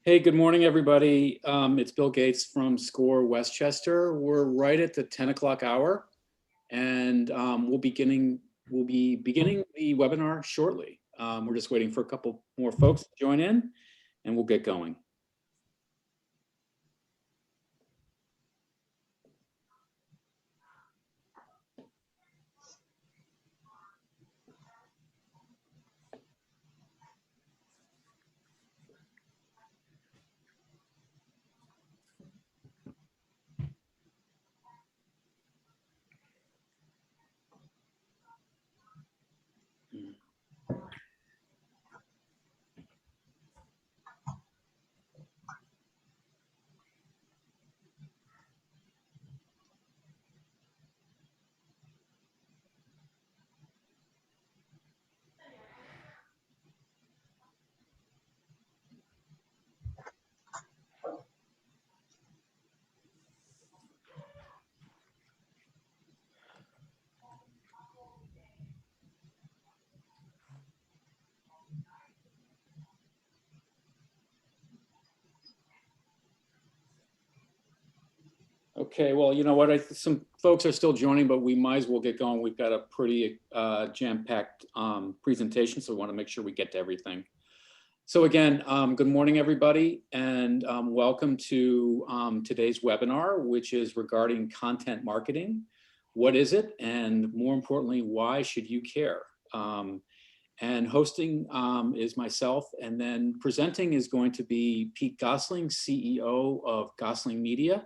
Hey, good morning, everybody. It's Bill Gates from SCORE Westchester. We're right at the 10 o'clock hour, and we'll be beginning the webinar shortly. We're just waiting for a couple more folks to join in, and we'll get going. Okay, well, you know what? Some folks are still joining, but we might as well get going. We've got a pretty jam-packed presentation, so we want to make sure we get to everything. So again, good morning, everybody, and welcome to today's webinar, which is regarding content marketing. What is it? And more importantly, why should you care? And hosting is myself, and then presenting is going to be Pete Gosling, CEO of Gosling Media.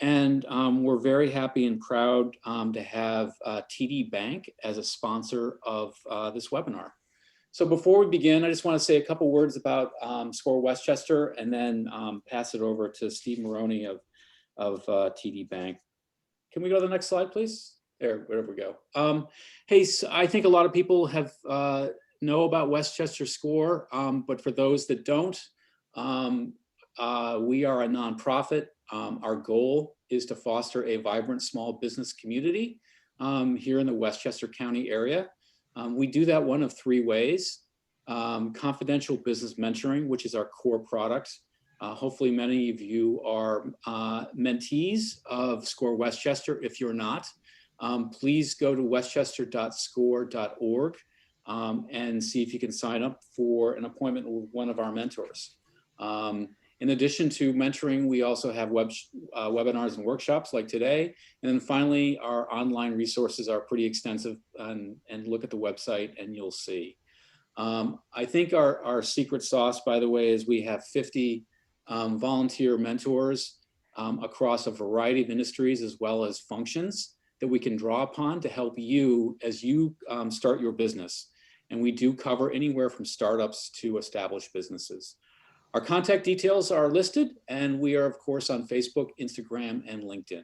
And we're very happy and proud to have TD Bank as a sponsor of this webinar. So before we begin, I just want to say a couple words about SCORE Westchester, and then pass it over to Steve Maroney of TD Bank. Can we go to the next slide, please? There we go. Hey, so I think a lot of people have know about Westchester SCORE, but for those that don't, we are a nonprofit. Our goal is to foster a vibrant small business community here in the Westchester County area. We do that one of three ways. Confidential business mentoring, which is our core product. Hopefully many of you are mentees of SCORE Westchester. If you're not, please go to westchester.score.org and see if you can sign up for an appointment with one of our mentors. In addition to mentoring, we also have webinars and workshops like today. And then finally, our online resources are pretty extensive, and look at the website and you'll see. I think our secret sauce, by the way, is we have 50 volunteer mentors across a variety of industries as well as functions that we can draw upon to help you as you start your business. And we do cover anywhere from startups to established businesses. Our contact details are listed, and we are, of course, on Facebook, Instagram, and LinkedIn.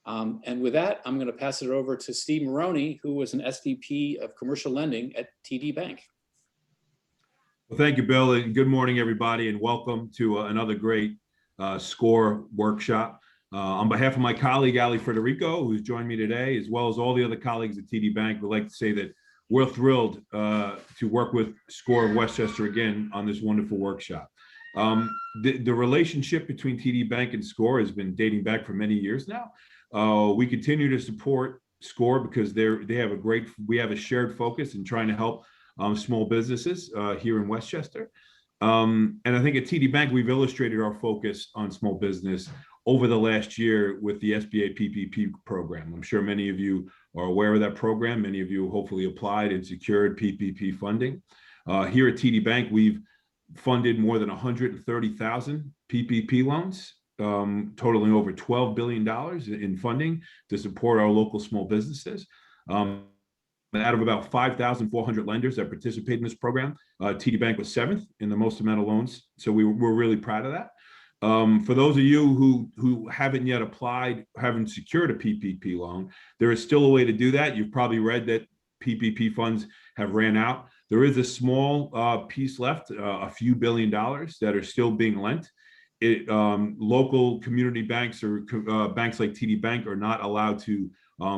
And with that, I'm going to pass it over to Steve Maroney, who was an SVP of Commercial Lending at TD Bank. Well, thank you, Bill, and good morning, everybody, and welcome to another great SCORE workshop. On behalf of my colleague, Ali Federico, who's joined me today, as well as all the other colleagues at TD Bank, we'd like to say that we're thrilled to work with SCORE of Westchester again on this wonderful workshop. The relationship between TD Bank and SCORE has been dating back for many years now. We continue to support SCORE because we have a shared focus in trying to help small businesses here in Westchester. And I think at TD Bank, we've illustrated our focus on small business over the last year with the SBA PPP program. I'm sure many of you are aware of that program. Many of you hopefully applied and secured PPP funding. Here at TD Bank, we've funded more than 130,000 PPP loans, totaling over $12 billion in funding to support our local small businesses. Out of about 5,400 lenders that participate in this program, TD Bank was 7th in the most amount of loans. So we're really proud of that. For those of you who haven't yet applied, haven't secured a PPP loan, there is still a way to do that. You've probably read that PPP funds have ran out. There is a small piece left, a few $1 billion that are still being lent. Local community banks or banks like TD Bank are not allowed to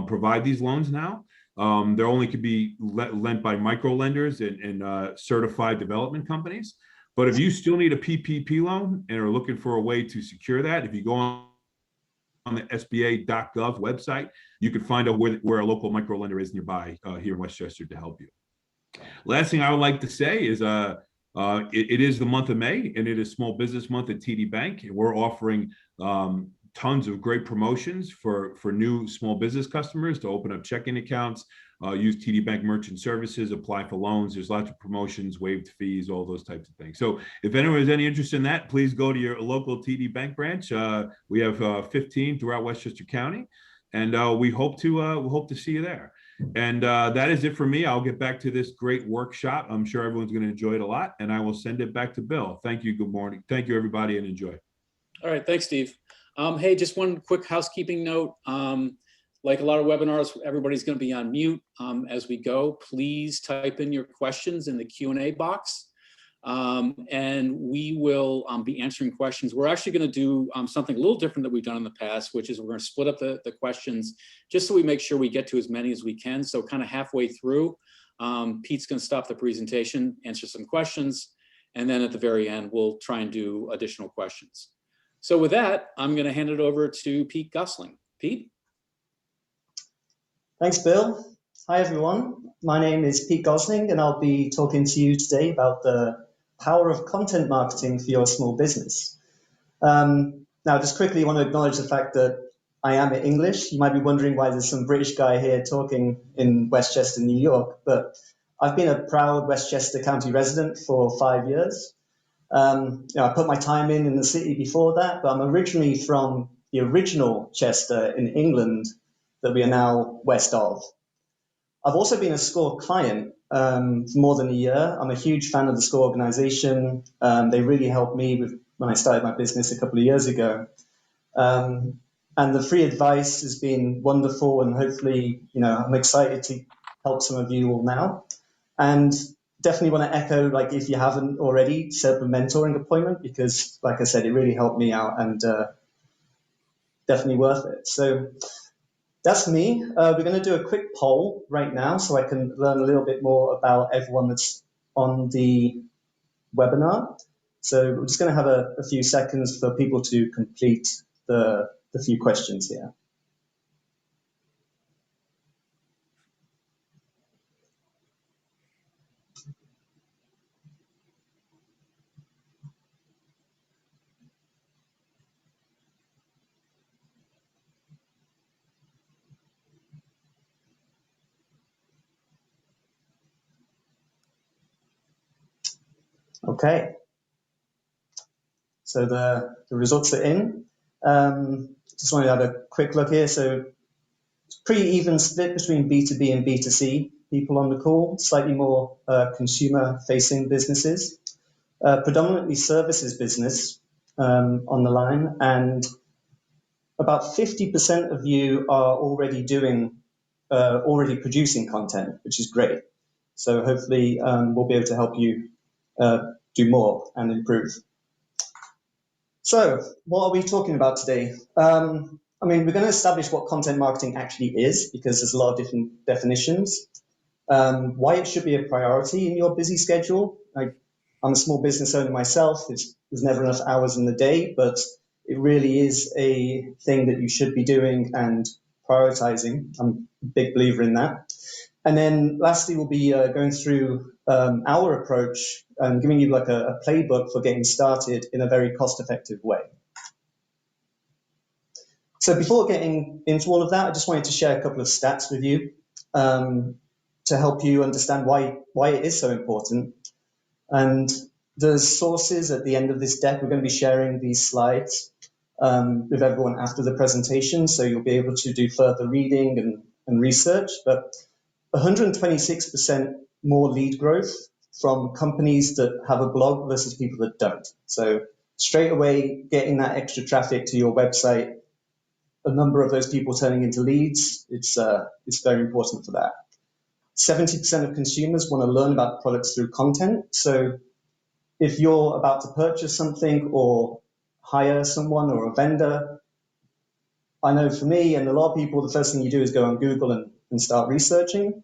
provide these loans now. There only could be lent by micro lenders and certified development companies. But if you still need a PPP loan and are looking for a way to secure that, if you go on the SBA.gov website, you can find out where a local micro lender is nearby here in Westchester to help you. Last thing I would like to say is it is the month of May, and it is Small Business Month at TD Bank. And we're offering tons of great promotions for new small business customers to open up checking accounts, use TD Bank Merchant Services, apply for loans. There's lots of promotions, waived fees, all those types of things. So if anyone has any interest in that, please go to your local TD Bank branch. We have 15 throughout Westchester County, and we hope to see you there. And that is it for me. I'll get back to this great workshop. I'm sure everyone's going to enjoy it a lot, and I will send it back to Bill. Thank you. Good morning. Thank you, everybody, and enjoy. All right. Thanks, Steve. Hey, just one quick housekeeping note. Like a lot of webinars, everybody's going to be on mute as we go. Please type in your questions in the Q&A box, and we will be answering questions. We're actually going to do something a little different that we've done in the past, which is we're going to split up the questions just so we make sure we get to as many as we can. So kind of halfway through, Pete's going to stop the presentation, answer some questions, and then at the very end, we'll try and do additional questions. So with that, I'm going to hand it over to Pete Gosling. Pete? Thanks, Bill. Hi, everyone. My name is Pete Gosling, and I'll be talking to you today about the power of content marketing for your small business. Now, just quickly, I want to acknowledge the fact that I am English. You might be wondering why there's some British guy here talking in Westchester, New York, but I've been a proud Westchester County resident for 5 years. I put my time in the city before that, but I'm originally from the original Chester in England that we are now west of. I've also been a SCORE client for more than a year. I'm a huge fan of the SCORE organization. They really helped me when I started my business a couple of years ago. And the free advice has been wonderful, and hopefully, I'm excited to help some of you all now. And definitely want to echo, like, if you haven't already, set up a mentoring appointment, because, like I said, it really helped me out, and definitely worth it. So that's me. We're going to do a quick poll right now so I can learn a little bit more about everyone that's on the webinar. So we're just going to have a few seconds for people to complete the few questions here. Okay, so the results are in. Just wanted to have a quick look here. So it's pretty even split between B2B and B2C people on the call, slightly more consumer-facing businesses, predominantly services business on the line, and about 50% of you are already producing content, which is great. So hopefully we'll be able to help you do more and improve. So what are we talking about today? We're going to establish what content marketing actually is, because there's a lot of different definitions. Why it should be a priority in your busy schedule. I'm a small business owner myself. There's never enough hours in the day, but it really is a thing that you should be doing and prioritizing. I'm a big believer in that. And then lastly, we'll be going through our approach and giving you like a playbook for getting started in a very cost-effective way. So before getting into all of that, I just wanted to share a couple of stats with you to help you understand why it is so important. And there's sources at the end of this deck. We're going to be sharing these slides with everyone after the presentation, so you'll be able to do further reading and research. But 126% more lead growth from companies that have a blog versus people that don't. So straight away, getting that extra traffic to your website, a number of those people turning into leads, it's very important for that. 70% of consumers want to learn about products through content. So if you're about to purchase something or hire someone or a vendor, I know for me and a lot of people, the first thing you do is go on Google and start researching.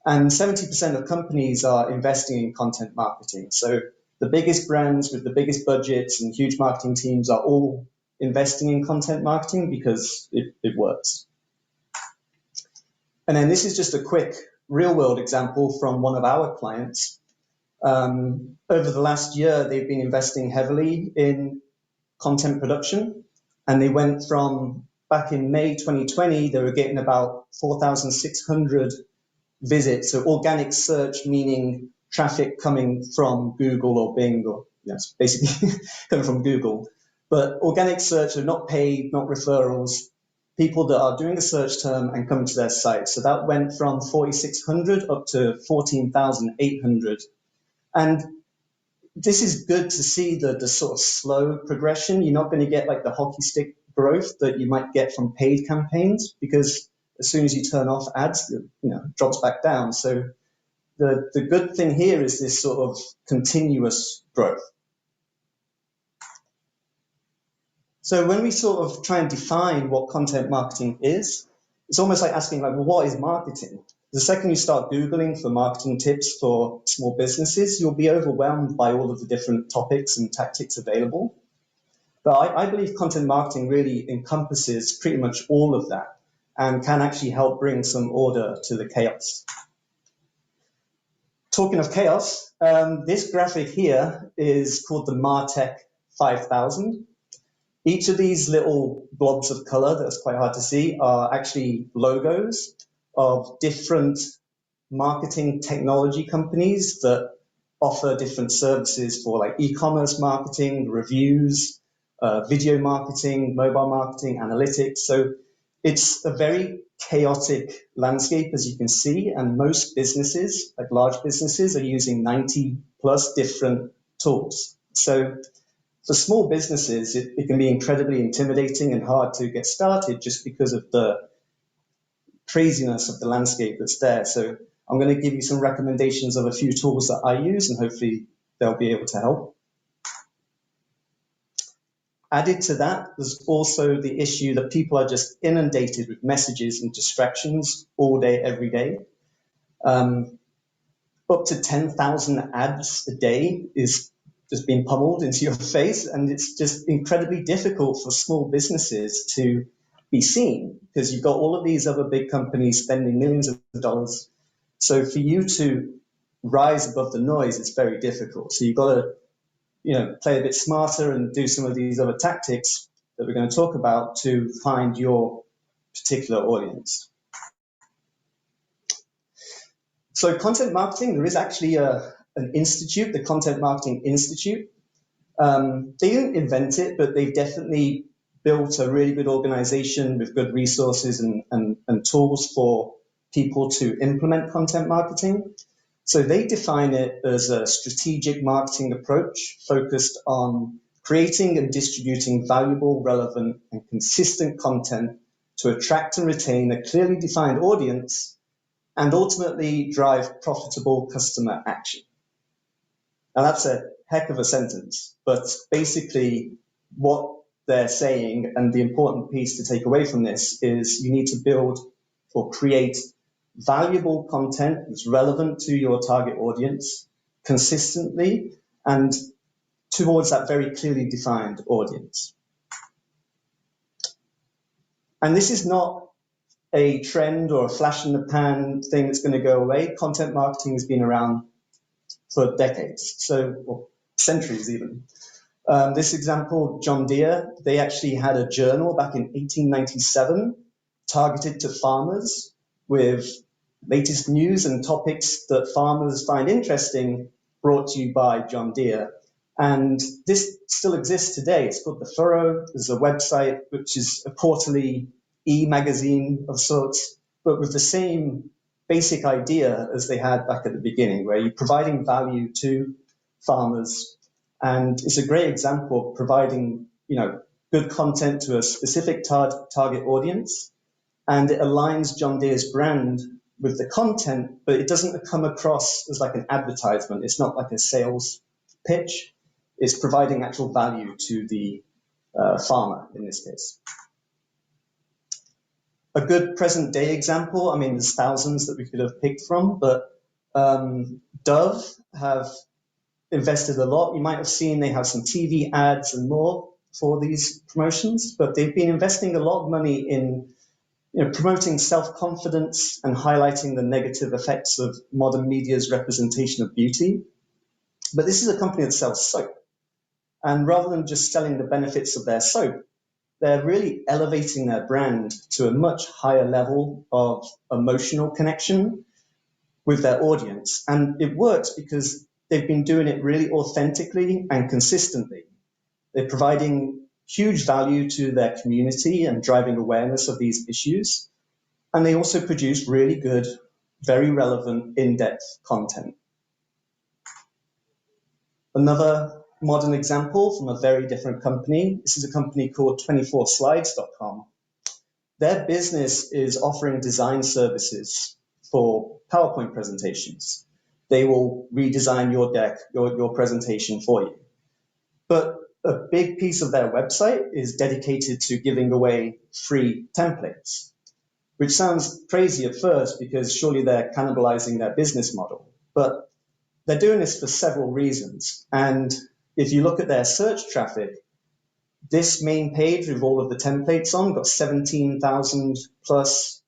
And 70% of companies are investing in content marketing. So the biggest brands with the biggest budgets and huge marketing teams are all investing in content marketing because it works. And then this is just a quick real world example from one of our clients. Over the last year, they've been investing heavily in content production, and they went from back in May 2020, they were getting about 4,600 visits. So organic search, meaning traffic coming from Google or Bing, or yes, basically coming from Google. But organic search are not paid, not referrals, people that are doing a search term and come to their site. So that went from 4,600 up to 14,800. And this is good to see the sort of slow progression. You're not going to get like the hockey stick growth that you might get from paid campaigns, because as soon as you turn off ads, it drops back down. So the good thing here is this sort of continuous growth. So when we sort of try and define what content marketing is, it's almost like asking, like, well, what is marketing? The second you start Googling for marketing tips for small businesses, you'll be overwhelmed by all of the different topics and tactics available. But I believe content marketing really encompasses pretty much all of that and can actually help bring some order to the chaos. Talking of chaos, this graphic here is called the MarTech 5000. Each of these little blobs of color that's quite hard to see are actually logos of different marketing technology companies that offer different services for like e-commerce marketing, reviews, video marketing, mobile marketing, analytics. So it's a very chaotic landscape, as you can see, and most businesses, like large businesses, are using 90 plus different tools. So for small businesses, it can be incredibly intimidating and hard to get started just because of the craziness of the landscape that's there. So I'm going to give you some recommendations of a few tools that I use, and hopefully they'll be able to help. Added to that, there's also the issue that people are just inundated with messages and distractions all day, every day. Up to 10,000 ads a day is just being pummeled into your face, and it's just incredibly difficult for small businesses to be seen because you've got all of these other big companies spending millions of dollars. So for you to rise above the noise, it's very difficult. So you've got to, play a bit smarter and do some of these other tactics that we're going to talk about to find your particular audience. So content marketing, there is actually an institute, the Content Marketing Institute. They didn't invent it, but they've definitely built a really good organization with good resources and tools for people to implement content marketing. So they define it as a strategic marketing approach focused on creating and distributing valuable, relevant, and consistent content to attract and retain a clearly defined audience and ultimately drive profitable customer action. Now that's a heck of a sentence, but basically what they're saying, and the important piece to take away from this, is you need to build or create valuable content that's relevant to your target audience consistently and towards that very clearly defined audience. And this is not a trend or a flash in the pan thing that's going to go away. Content marketing has been around for decades, or centuries even. This example, John Deere, they actually had a journal back in 1897 targeted to farmers with latest news and topics that farmers find interesting, brought to you by John Deere. And this still exists today. It's called The Furrow. There's a website which is a quarterly e-magazine of sorts, but with the same basic idea as they had back at the beginning, where you're providing value to farmers. And it's a great example of providing, good content to a specific target audience. And it aligns John Deere's brand with the content, but it doesn't come across as like an advertisement. It's not like a sales pitch. It's providing actual value to the farmer in this case. A good present day example, there's thousands that we could have picked from, but Dove have invested a lot. You might have seen they have some TV ads and more for these promotions, but they've been investing a lot of money in promoting self-confidence and highlighting the negative effects of modern media's representation of beauty. But this is a company that sells soap. And rather than just selling the benefits of their soap, they're really elevating their brand to a much higher level of emotional connection with their audience. And it works because they've been doing it really authentically and consistently. They're providing huge value to their community and driving awareness of these issues. And they also produce really good, very relevant, in-depth content. Another modern example from a very different company. This is a company called 24slides.com. Their business is offering design services for PowerPoint presentations. They will redesign your deck, your presentation for you. But a big piece of their website is dedicated to giving away free templates, which sounds crazy at first because surely they're cannibalizing their business model. But they're doing this for several reasons. And if you look at their search traffic, this main page with all of the templates on got 17,000 plus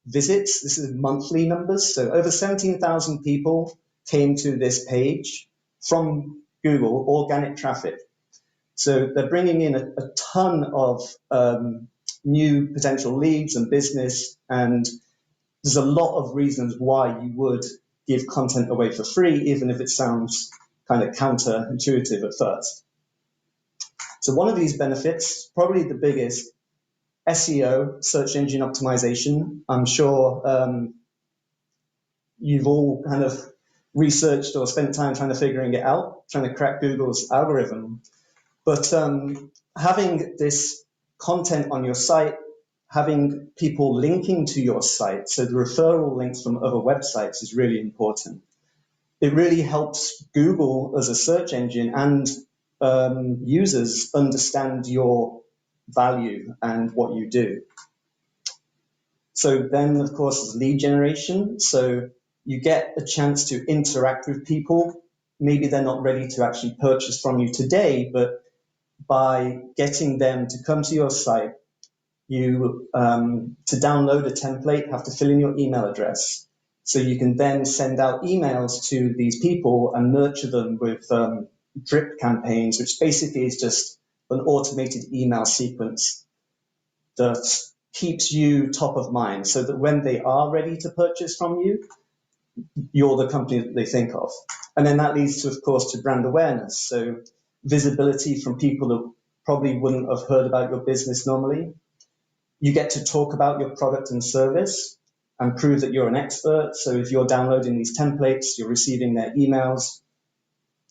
visits. This is monthly numbers. So over 17,000 people came to this page from Google, organic traffic. So they're bringing in a ton of new potential leads and business. And there's a lot of reasons why you would give content away for free, even if it sounds kind of counterintuitive at first. So one of these benefits, probably the biggest, SEO, search engine optimization. I'm sure you've all kind of researched or spent time trying to figuring it out, trying to crack Google's algorithm. But having this content on your site, having people linking to your site, so the referral links from other websites is really important. It really helps Google as a search engine and users understand your value and what you do. So then, of course, is lead generation. So you get a chance to interact with people. Maybe they're not ready to actually purchase from you today, but by getting them to come to your site, you, to download a template, have to fill in your email address. So you can then send out emails to these people and nurture them with drip campaigns, which basically is just an automated email sequence that keeps you top of mind so that when they are ready to purchase from you, you're the company that they think of. And then that leads to, of course, to brand awareness. So visibility from people that probably wouldn't have heard about your business normally. You get to talk about your product and service and prove that you're an expert. So if you're downloading these templates, you're receiving their emails,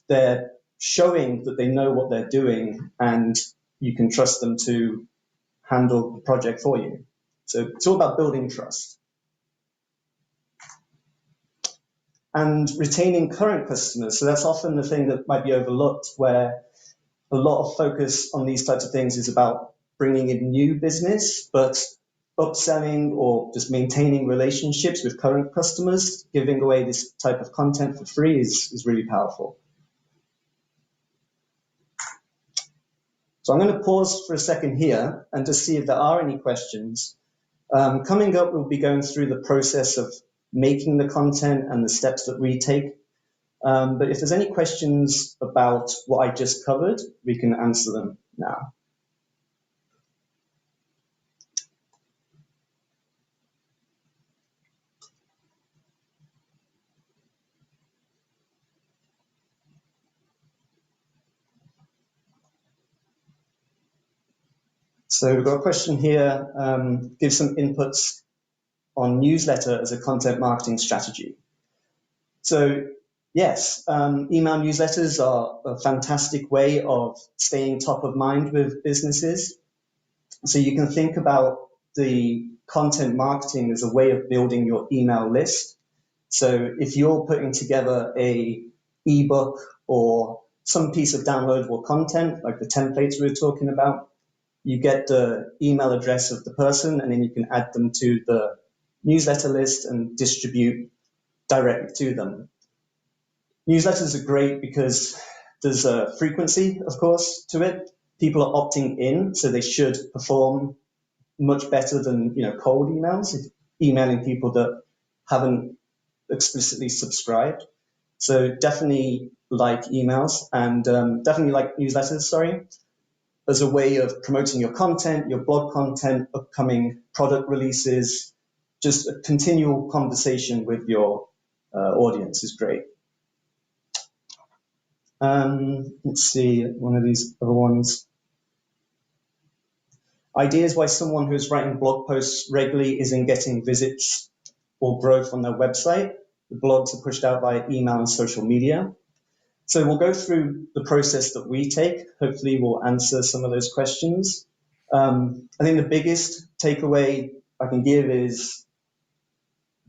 they're showing that they know what they're doing and you can trust them to handle the project for you. So it's all about building trust. And retaining current customers. So that's often the thing that might be overlooked, where a lot of focus on these types of things is about bringing in new business, but upselling or just maintaining relationships with current customers, giving away this type of content for free is really powerful. So I'm going to pause for a second here and just see if there are any questions. Coming up, we'll be going through the process of making the content and the steps that we take. But if there's any questions about what I just covered, we can answer them now. So we've got a question here, give some inputs on newsletter as a content marketing strategy. So yes, email newsletters are a fantastic way of staying top of mind with businesses. So you can think about the content marketing as a way of building your email list. So if you're putting together a ebook or some piece of downloadable content, like the templates we were talking about, you get the email address of the person and then you can add them to the newsletter list and distribute directly to them. Newsletters are great because there's a frequency, of course, to it. People are opting in, so they should perform much better than cold emails, emailing people that haven't explicitly subscribed. So definitely like emails and definitely like newsletters, sorry, as a way of promoting your content, your blog content, upcoming product releases. Just a continual conversation with your audience is great. Let's see, one of these other ones. Ideas why someone who's writing blog posts regularly isn't getting visits or growth on their website. The blogs are pushed out by email and social media. So we'll go through the process that we take. Hopefully we'll answer some of those questions. I think the biggest takeaway I can give is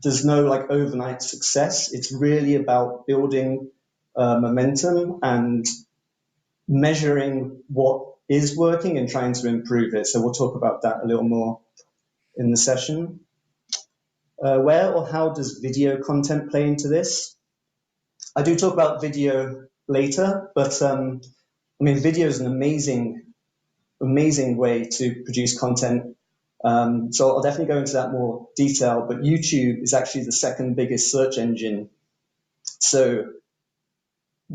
there's no like overnight success. It's really about building momentum and measuring what is working and trying to improve it. So we'll talk about that a little more in the session. Where or how does video content play into this? I do talk about video later, but I mean, video is an amazing way to produce content. So I'll definitely go into that more detail, but YouTube is actually the second biggest search engine. So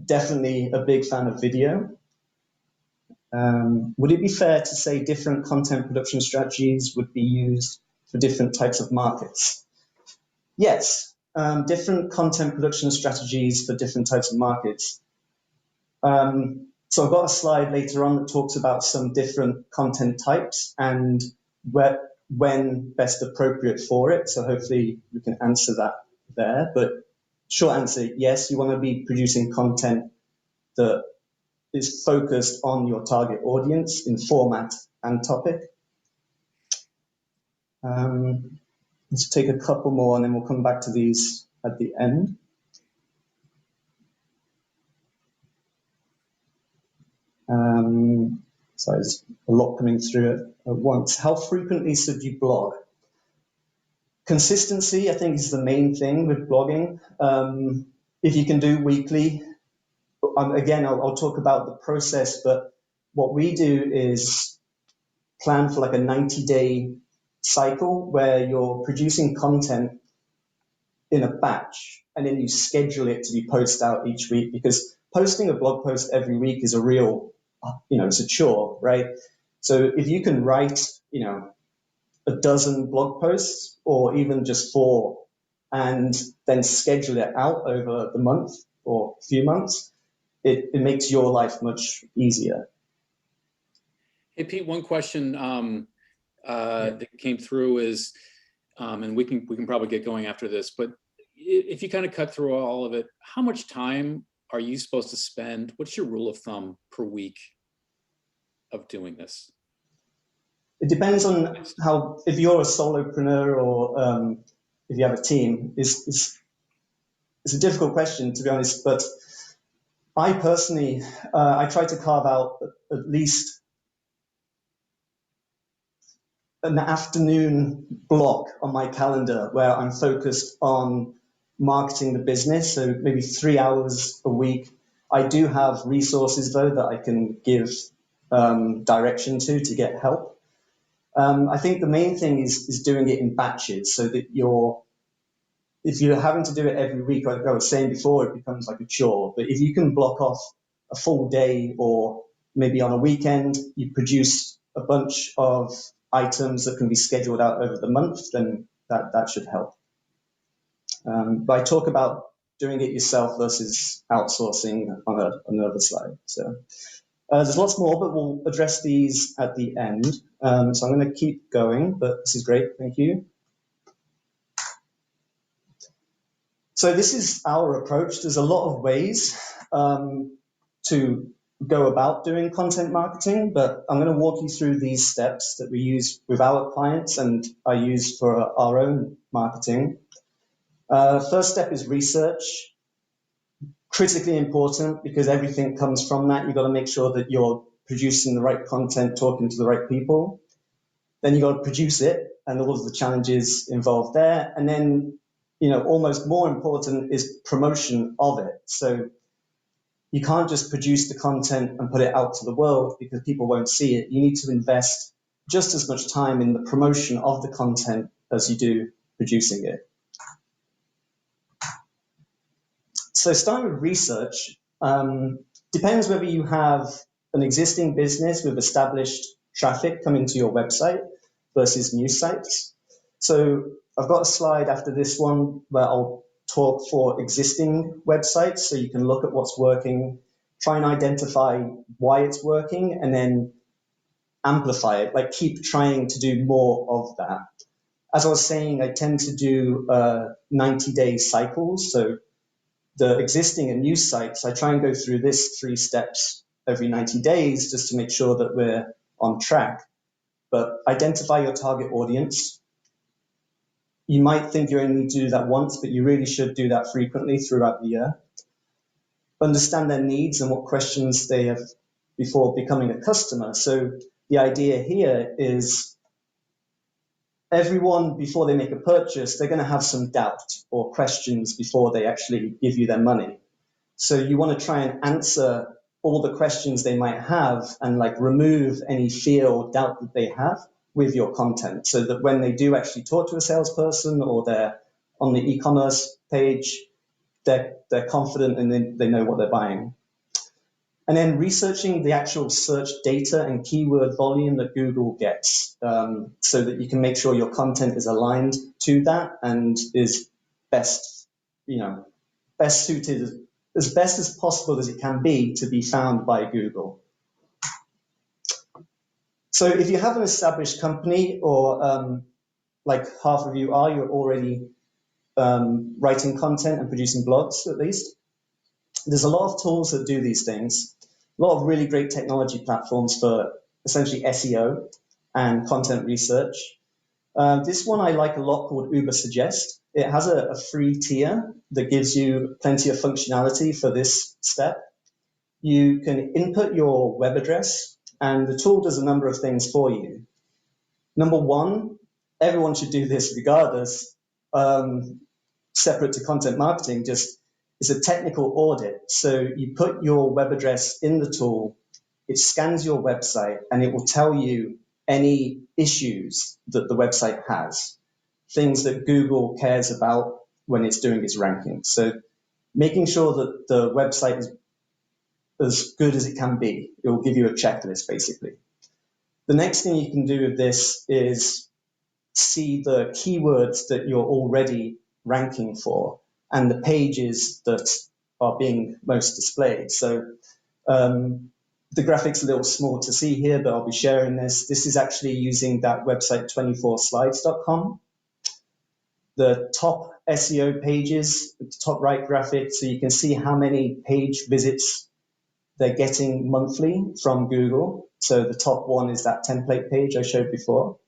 definitely a big fan of video. Would it be fair to say different content production strategies would be used for different types of markets? Yes, different content production strategies for different types of markets. So I've got a slide later on that talks about some different content types and when best appropriate for it. So hopefully we can answer that there. But short answer, yes, you want to be producing content that is focused on your target audience in format and topic. Let's take a couple more and then we'll come back to these at the end. Sorry, there's a lot coming through at once. How frequently should you blog? Consistency, I think, is the main thing with blogging. If you can do weekly, again, I'll talk about the process, but what we do is plan for like a 90-day cycle where you're producing content in a batch and then you schedule it to be posted out each week, because posting a blog post every week is a real, it's a chore, right? So if you can write, a dozen blog posts or even just 4 and then schedule it out over the month or a few months, it makes your life much easier. Hey, Pete, one question that came through is, and we can probably get going after this, but if you kind of cut through all of it, how much time are you supposed to spend? What's your rule of thumb per week of doing this? It depends on if you're a solopreneur or if you have a team. It's a difficult question, to be honest, but I personally, I try to carve out at least an afternoon block on my calendar where I'm focused on marketing the business. So maybe 3 hours a week. I do have resources though that I can give direction to get help. I think the main thing is doing it in batches so that if you're having to do it every week, like I was saying before, it becomes like a chore. But if you can block off a full day or maybe on a weekend, you produce a bunch of items that can be scheduled out over the month, then that should help. But I talk about doing it yourself versus outsourcing on another slide. So there's lots more, but we'll address these at the end. So I'm going to keep going, but this is great. Thank you. So this is our approach. There's a lot of ways to go about doing content marketing, but I'm going to walk you through these steps that we use with our clients and I use for our own marketing. First step is research. Critically important because everything comes from that. You've got to make sure that you're producing the right content, talking to the right people. Then you've got to produce it and all of the challenges involved there. And then almost more important is promotion of it. So you can't just produce the content and put it out to the world because people won't see it. You need to invest just as much time in the promotion of the content as you do producing it. So starting with research, depends whether you have an existing business with established traffic coming to your website versus new sites. So I've got a slide after this one where I'll talk for existing websites so you can look at what's working, try and identify why it's working, and then amplify it, like keep trying to do more of that. As I was saying, I tend to do 90-day cycles. So the existing and new sites, I try and go through this 3 steps every 90 days just to make sure that we're on track. But identify your target audience. You might think you only do that once, but you really should do that frequently throughout the year. Understand their needs and what questions they have before becoming a customer. So the idea here is everyone, before they make a purchase, they're going to have some doubt or questions before they actually give you their money. So you want to try and answer all the questions they might have and like remove any fear or doubt that they have with your content, so that when they do actually talk to a salesperson or they're on the e-commerce page, they're confident and they know what they're buying. And then researching the actual search data and keyword volume that Google gets, so that you can make sure your content is aligned to that and is best suited as best as possible as it can be to be found by Google. So if you have an established company, or like half of you are, you're already writing content and producing blogs at least, there's a lot of tools that do these things, a lot of really great technology platforms for essentially SEO and content research. This one I like a lot, called Ubersuggest. It has a free tier that gives you plenty of functionality for this step. You can input your web address, and the tool does a number of things for you. Number one, everyone should do this regardless, separate to content marketing, just it's a technical audit. So you put your web address in the tool, it scans your website, and it will tell you any issues that the website has, things that Google cares about when it's doing its ranking. So making sure that the website is as good as it can be. It will give you a checklist, basically. The next thing you can do with this is see the keywords that you're already ranking for and the pages that are being most displayed. So the graphic's a little small to see here, but I'll be sharing this. This is actually using that website 24slides.com. The top SEO pages, the top right graphic, so you can see how many page visits they're getting monthly from Google. So the top one is that template page I showed before.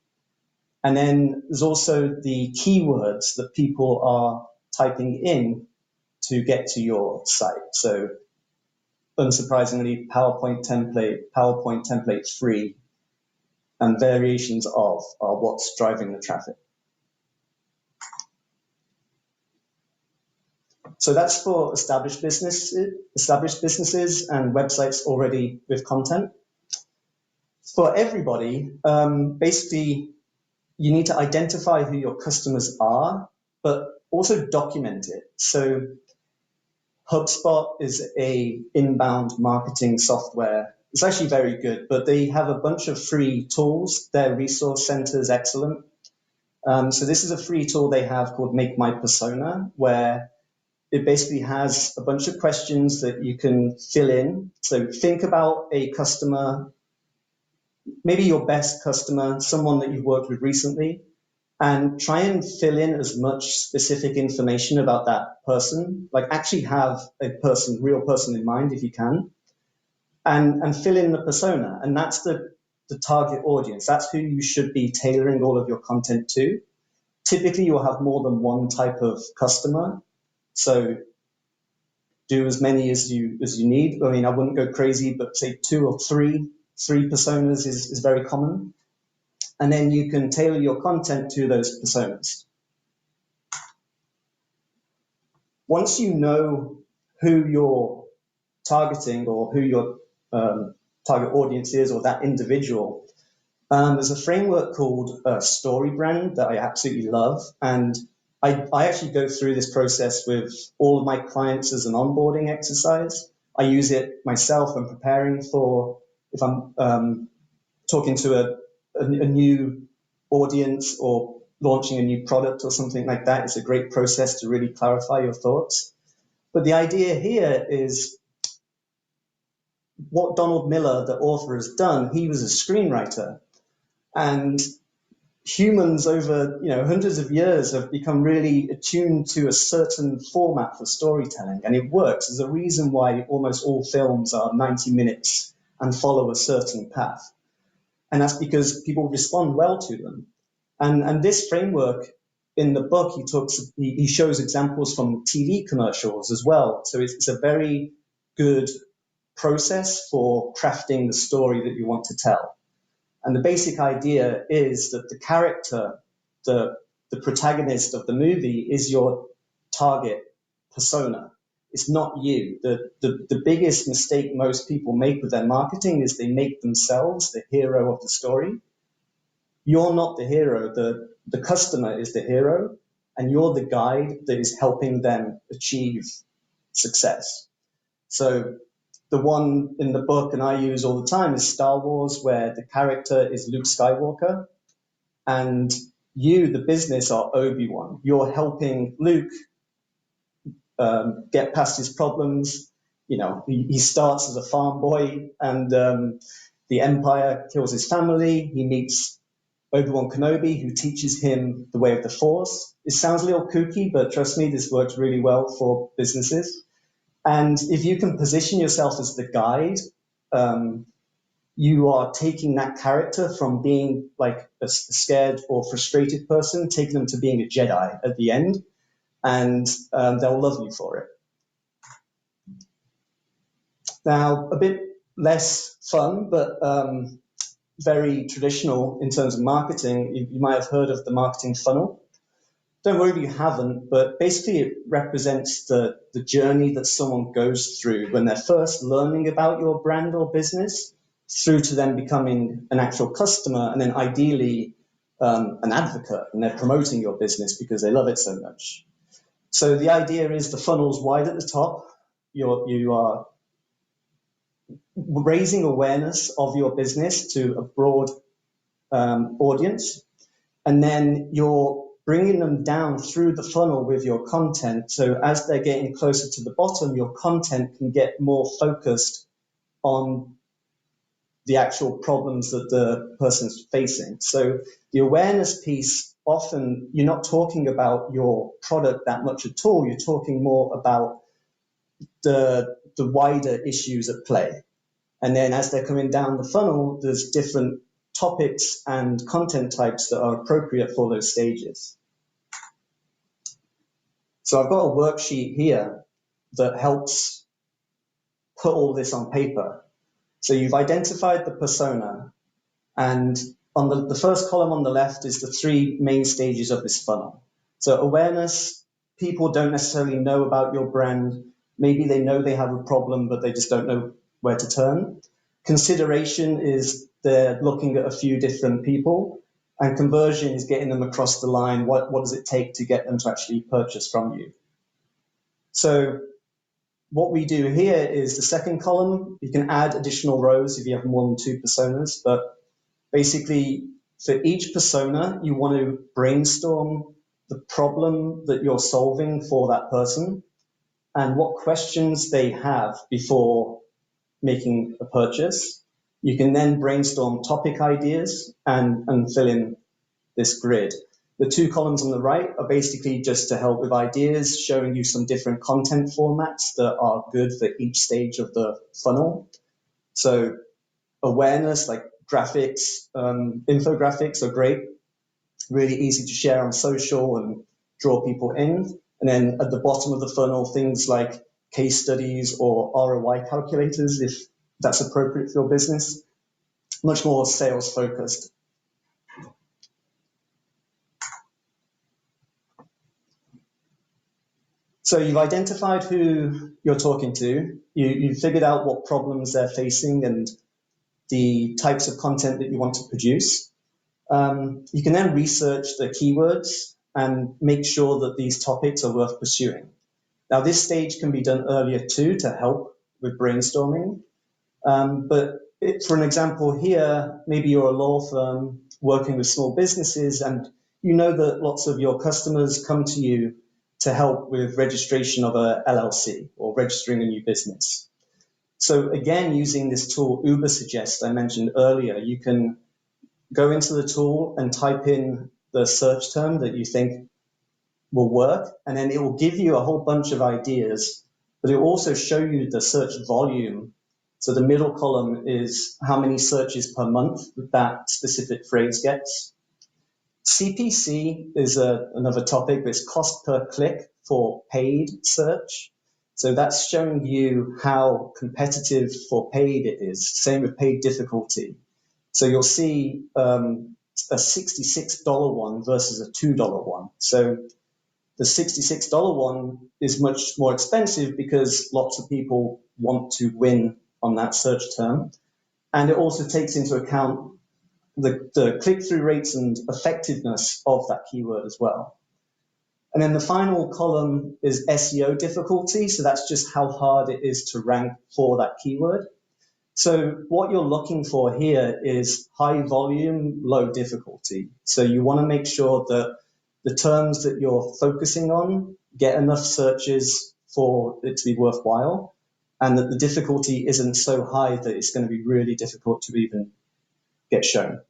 And then there's also the keywords that people are typing in to get to your site. So unsurprisingly, PowerPoint template free, and variations of are what's driving the traffic. So that's for established businesses and websites already with content. For everybody, basically, you need to identify who your customers are, but also document it. So HubSpot is a inbound marketing software. It's actually very good, but they have a bunch of free tools. Their resource center is excellent. So this is a free tool they have called Make My Persona, where it basically has a bunch of questions that you can fill in. So think about a customer, maybe your best customer, someone that you've worked with recently, and try and fill in as much specific information about that person, like actually have a person, real person in mind if you can, and fill in the persona. And that's the target audience. That's who you should be tailoring all of your content to. Typically, you'll have more than one type of customer. So do as many as you need. I mean, I wouldn't go crazy, but say 2 or 3 personas is very common. And then you can tailor your content to those personas. once you know who you're targeting or who your target audience is or that individual, there's a framework called Story Brand that I absolutely love. And I actually go through this process with all of my clients as an onboarding exercise. I use it myself when preparing for, if I'm talking to a new audience or launching a new product or something like that. It's a great process to really clarify your thoughts. But the idea here is what Donald Miller, the author, has done. He was a screenwriter, and humans over hundreds of years have become really attuned to a certain format for storytelling, and it works. There's a reason why almost all films are 90 minutes and follow a certain path, and that's because people respond well to them. And this framework in the book, he shows examples from TV commercials as well. So it's a very good process for crafting the story that you want to tell. And the basic idea is that the character, the protagonist of the movie, is your target persona. It's not you. The biggest mistake most people make with their marketing is they make themselves the hero of the story. You're not the hero. The customer is the hero, and you're the guide that is helping them achieve success. So the one in the book, and I use all the time, is Star Wars, where the character is Luke Skywalker, and you, the business, are Obi-Wan. You're helping Luke get past his problems. He starts as a farm boy, and the Empire kills his family. He meets Obi-Wan Kenobi, who teaches him the way of the Force. It sounds a little kooky, but trust me, this works really well for businesses. And if you can position yourself as the guide, you are taking that character from being like a scared or frustrated person, taking them to being a Jedi at the end, and they'll love you for it. Now, a bit less fun, but very traditional in terms of marketing. You might have heard of the marketing funnel. Don't worry if you haven't, but basically it represents the journey that someone goes through when they're first learning about your brand or business through to them becoming an actual customer, and then ideally an advocate, and they're promoting your business because they love it so much. So the idea is the funnel's wide at the top. You are raising awareness of your business to a broad audience, and then you're bringing them down through the funnel with your content. So as they're getting closer to the bottom, your content can get more focused on the actual problems that the person's facing. So the awareness piece, often you're not talking about your product that much at all. You're talking more about the wider issues at play. And then as they're coming down the funnel, there's different topics and content types that are appropriate for those stages. So I've got a worksheet here that helps put all this on paper. So you've identified the persona, and on the first column on the left is the three main stages of this funnel. So awareness, people don't necessarily know about your brand. Maybe they know they have a problem, but they just don't know where to turn. Consideration is they're looking at a few different people, and conversion is getting them across the line. What does it take to get them to actually purchase from you? So what we do here is the second column. You can add additional rows if you have more than two personas, but basically for each persona, you want to brainstorm the problem that you're solving for that person and what questions they have before making a purchase. You can then brainstorm topic ideas and fill in this grid. The two columns on the right are basically just to help with ideas, showing you some different content formats that are good for each stage of the funnel. So awareness, like graphics, infographics are great, really easy to share on social and draw people in. And then at the bottom of the funnel, things like case studies or ROI calculators, if that's appropriate for your business, much more sales focused. So you've identified who you're talking to, you've figured out what problems they're facing and the types of content that you want to produce. You can then research the keywords and make sure that these topics are worth pursuing. Now, this stage can be done earlier too to help with brainstorming. For an example here, maybe you're a law firm working with small businesses and you know that lots of your customers come to you to help with registration of a LLC or registering a new business. So again, using this tool Uber Suggest I mentioned earlier, you can go into the tool and type in the search term that you think will work, and then it will give you a whole bunch of ideas, but it will also show you the search volume. So the middle column is how many searches per month that specific phrase gets. CPC is another topic, but it's cost per click for paid search. So that's showing you how competitive for paid it is. Same with paid difficulty. So you'll see a $66 one versus a $2 one. So the $66 one is much more expensive because lots of people want to win on that search term. And it also takes into account the click-through rates and effectiveness of that keyword as well. And then the final column is SEO difficulty. So that's just how hard it is to rank for that keyword. So what you're looking for here is high volume, low difficulty. So you want to make sure that the terms that you're focusing on get enough searches for it to be worthwhile, and that the difficulty isn't so high that it's going to be really difficult to even get shown.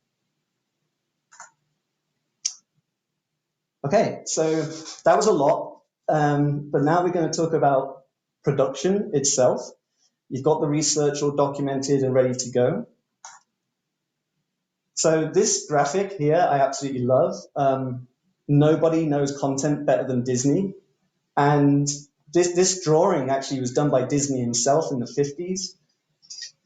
Okay, so that was a lot, but now we're going to talk about production itself. You've got the research all documented and ready to go. So this graphic here, I absolutely love. Nobody knows content better than Disney. And this drawing actually was done by Disney himself in the 50s.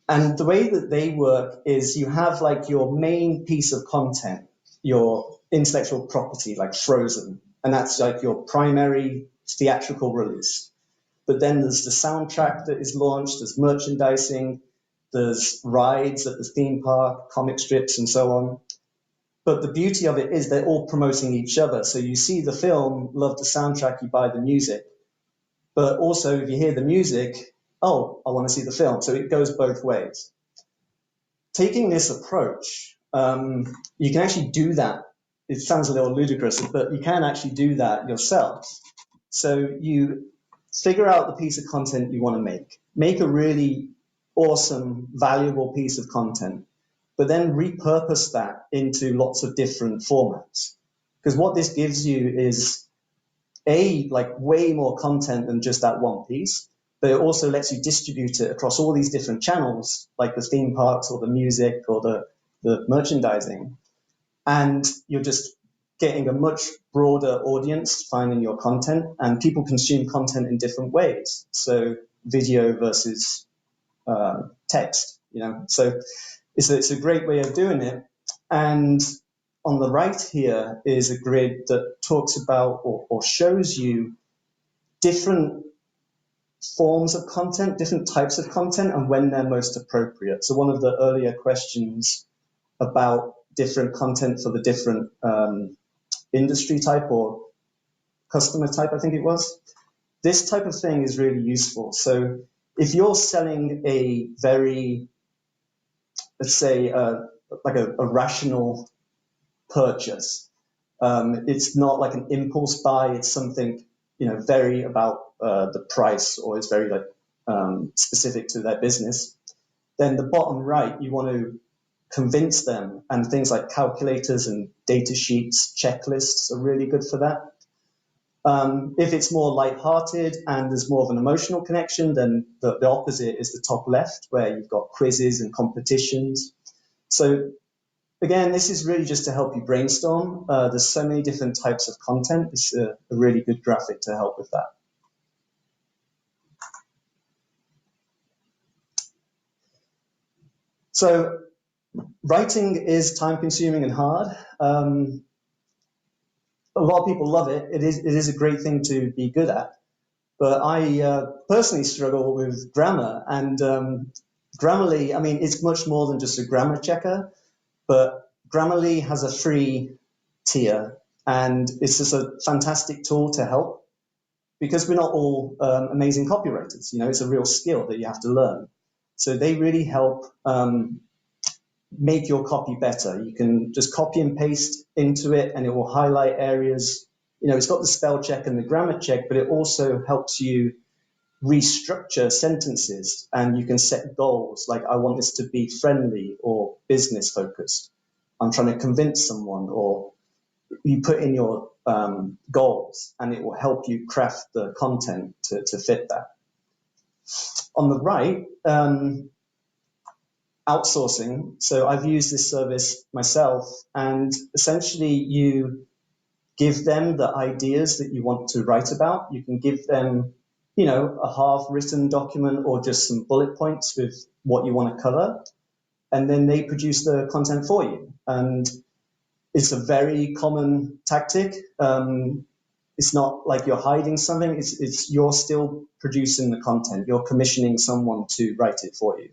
And the way that they work is you have like your main piece of content, your intellectual property, like Frozen, and that's like your primary theatrical release. But then there's the soundtrack that is launched, there's merchandising, there's rides at the theme park, comic strips, and so on. But the beauty of it is they're all promoting each other. So you see the film, love the soundtrack, you buy the music. But also, if you hear the music, oh, I want to see the film. So it goes both ways. Taking this approach, you can actually do that. It sounds a little ludicrous, but you can actually do that yourself. So you figure out the piece of content you want to make a really awesome, valuable piece of content, but then repurpose that into lots of different formats. Because what this gives you is like way more content than just that one piece, but it also lets you distribute it across all these different channels, like the theme parks or the music or the merchandising. And you're just getting a much broader audience finding your content, and people consume content in different ways. So video versus text, so it's a great way of doing it. And on the right here is a grid that talks about or shows you different forms of content, different types of content, and when they're most appropriate. So one of the earlier questions about different content for the different industry type or customer type, I think it was. This type of thing is really useful. So if you're selling a very, let's say, like a rational purchase, it's not like an impulse buy, it's something, very about the price, or it's very specific to their business, then the bottom right, you want to convince them, and things like calculators and data sheets, checklists are really good for that. If it's more lighthearted and there's more of an emotional connection, then the opposite is the top left, where you've got quizzes and competitions. So again, this is really just to help you brainstorm. There's so many different types of content. It's a really good graphic to help with that. So writing is time-consuming and hard. A lot of people love it. It is a great thing to be good at. But I personally struggle with grammar, and Grammarly, I mean, it's much more than just a grammar checker, but Grammarly has a free tier, and it's just a fantastic tool to help because we're not all amazing copywriters. You know, it's a real skill that you have to learn. So they really help make your copy better. You can just copy and paste into it, and it will highlight areas. You know, it's got the spell check and the grammar check, but it also helps you restructure sentences, and you can set goals like, I want this to be friendly or business focused. I'm trying to convince someone, or you put in your goals and it will help you craft the content to fit that. On the right, outsourcing. So I've used this service myself, and essentially you give them the ideas that you want to write about. You can give them, you know, a half-written document or just some bullet points with what you want to cover, and then they produce the content for you. And it's a very common tactic. It's not like you're hiding something. It's you're still producing the content. You're commissioning someone to write it for you.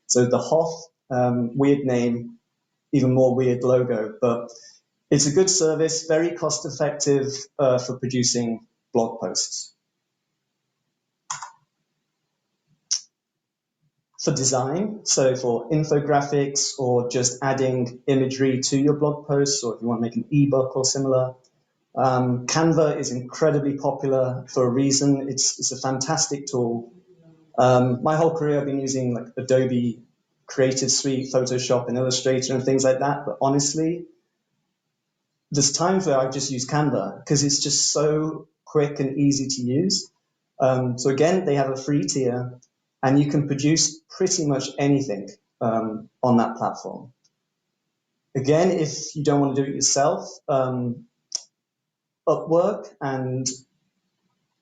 So the Hoth, weird name, even more weird logo, but it's a good service, very cost effective for producing blog posts. For design, so for infographics or just adding imagery to your blog posts, or if you want to make an ebook or similar, Canva is incredibly popular for a reason. It's a fantastic tool. My whole career I've been using like Adobe Creative Suite, Photoshop and Illustrator and things like that, but honestly, there's times where I just use Canva because it's just so quick and easy to use. So again, they have a free tier, and you can produce pretty much anything on that platform. Again, if you don't want to do it yourself, Upwork and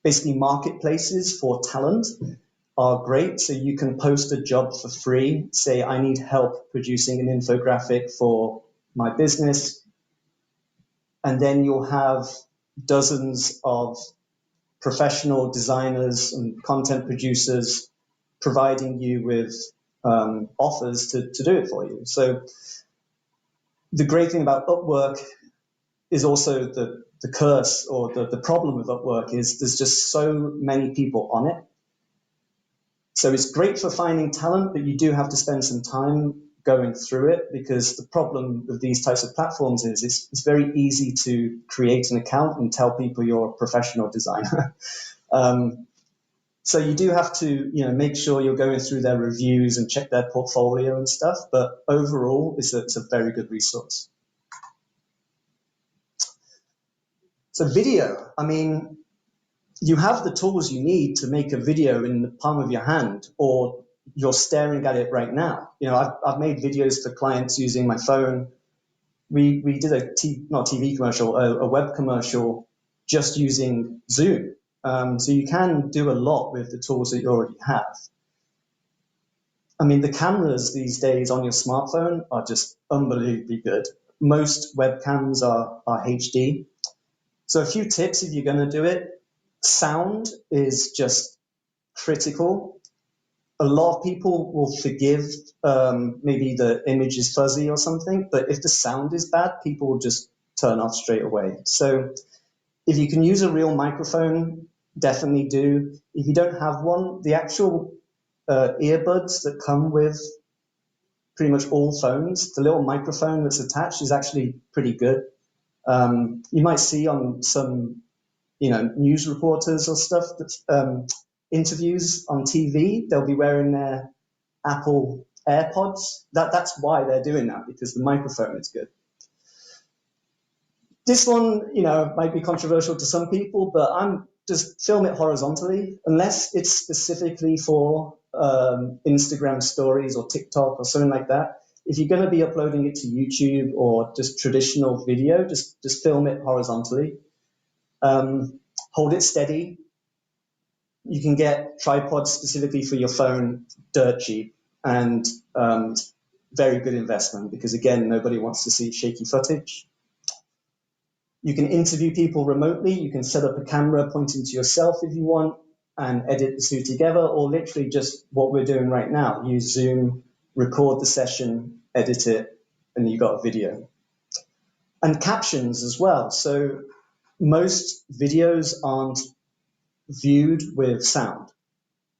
basically marketplaces for talent are great. So you can post a job for free. Say, I need help producing an infographic for my business. And then you'll have dozens of professional designers and content producers providing you with offers to do it for you. So the great thing about Upwork is also the curse, or the problem with Upwork is there's just so many people on it. So it's great for finding talent, but you do have to spend some time going through it, because the problem with these types of platforms is it's very easy to create an account and tell people you're a professional designer. So you do have to, you know, make sure you're going through their reviews and check their portfolio and stuff. But overall, it's a very good resource. So video, I mean, you have the tools you need to make a video in the palm of your hand, or you're staring at it right now. You know, I've made videos for clients using my phone. We did not TV commercial, a web commercial just using Zoom. So you can do a lot with the tools that you already have. I mean, the cameras these days on your smartphone are just unbelievably good. Most webcams are HD. So a few tips if you're going to do it. Sound is just critical. A lot of people will forgive maybe the image is fuzzy or something, but if the sound is bad, people will just turn off straight away. So if you can use a real microphone, definitely do. If you don't have one, the actual earbuds that come with pretty much all phones, the little microphone that's attached is actually pretty good. You might see on some, you know, news reporters or stuff that interviews on TV, they'll be wearing their Apple AirPods. That's why they're doing that, because the microphone is good. This one, you know, might be controversial to some people, but I'm just film it horizontally, unless it's specifically for Instagram stories or TikTok or something like that. If you're going to be uploading it to YouTube or just traditional video, just film it horizontally. Hold it steady. You can get tripods specifically for your phone dirt cheap, and very good investment, because again, nobody wants to see shaky footage. You can interview people remotely. You can set up a camera pointing to yourself if you want. and edit the two together, or literally just what we're doing right now. Use Zoom, record the session, edit it, and you've got a video. And captions as well. So most videos aren't viewed with sound.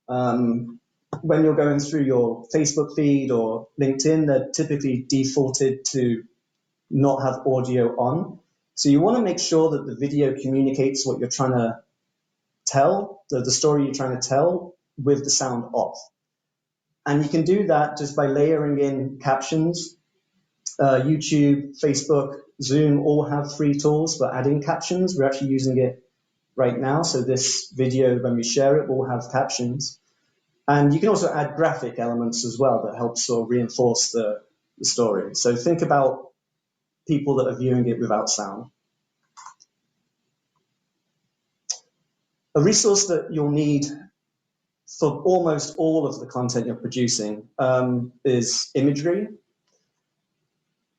When you're going through your Facebook feed or LinkedIn, they're typically defaulted to not have audio on. So you want to make sure that the video communicates what you're trying to tell, the story you're trying to tell, with the sound off. And you can do that just by layering in captions. YouTube, Facebook, Zoom all have free tools for adding captions. We're actually using it right now. So this video, when we share it, will have captions. And you can also add graphic elements as well that help sort of reinforce the story. So think about people that are viewing it without sound. A resource that you'll need for almost all of the content you're producing is imagery.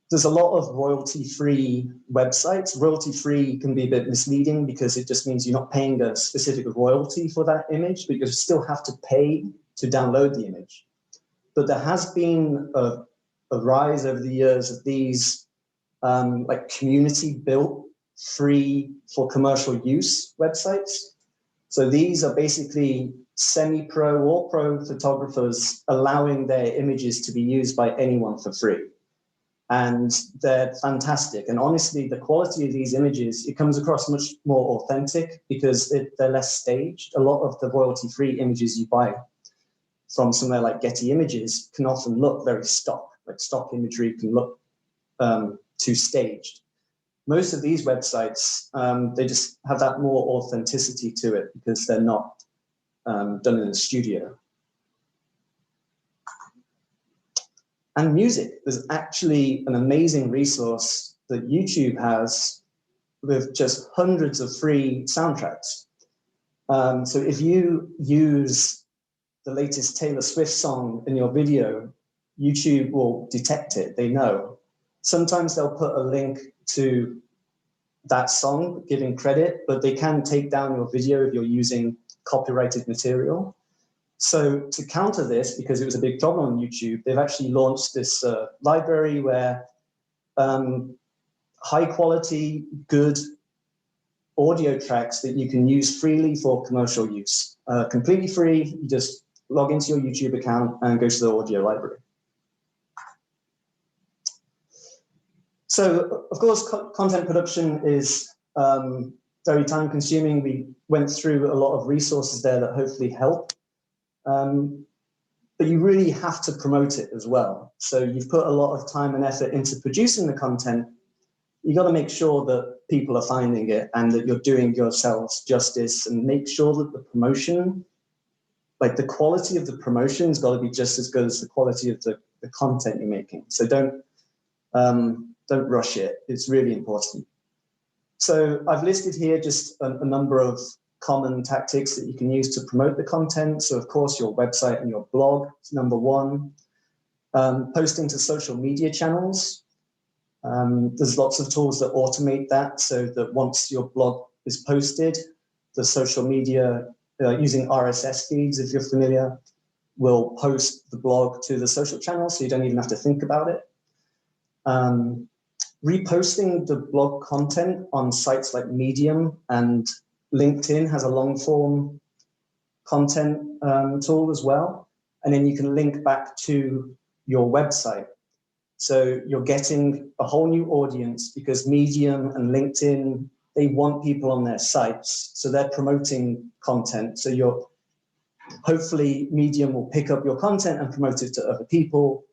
There's a lot of royalty-free websites. Royalty-free can be a bit misleading because it just means you're not paying a specific royalty for that image, but you still have to pay to download the image. But there has been a rise over the years of these like community-built, free for commercial use websites. So these are basically semi-pro or pro photographers allowing their images to be used by anyone for free. And they're fantastic. And honestly, the quality of these images, it comes across much more authentic because they're less staged. A lot of the royalty-free images you buy from somewhere like Getty Images can often look very stock. Like stock imagery can look too staged. Most of these websites, they just have that more authenticity to it because they're not done in a studio. And music, there's actually an amazing resource that YouTube has with just hundreds of free soundtracks. So if you use the latest Taylor Swift song in your video, YouTube will detect it, they know. Sometimes they'll put a link to that song, giving credit, but they can take down your video if you're using copyrighted material. So to counter this, because it was a big problem on YouTube, they've actually launched this library where high quality, good audio tracks that you can use freely for commercial use. Completely free, you just log into your YouTube account and go to the audio library. So, of course, content production is very time consuming. We went through a lot of resources there that hopefully help. But you really have to promote it as well. So you've put a lot of time and effort into producing the content. You got to make sure that people are finding it and that you're doing yourselves justice, and make sure that the promotion, like the quality of the promotion, has got to be just as good as the quality of the content you're making. So don't rush it. It's really important. So I've listed here just a number of common tactics that you can use to promote the content. So of course, your website and your blog is number one. Posting to social media channels. There's lots of tools that automate that so that once your blog is posted, the social media, using RSS feeds, if you're familiar, will post the blog to the social channels, so you don't even have to think about it. Reposting the blog content on sites like Medium and LinkedIn has a long form content tool as well. And then you can link back to your website. So you're getting a whole new audience because Medium and LinkedIn, they want people on their sites. So they're promoting content. So hopefully Medium will pick up your content and promote it to other people.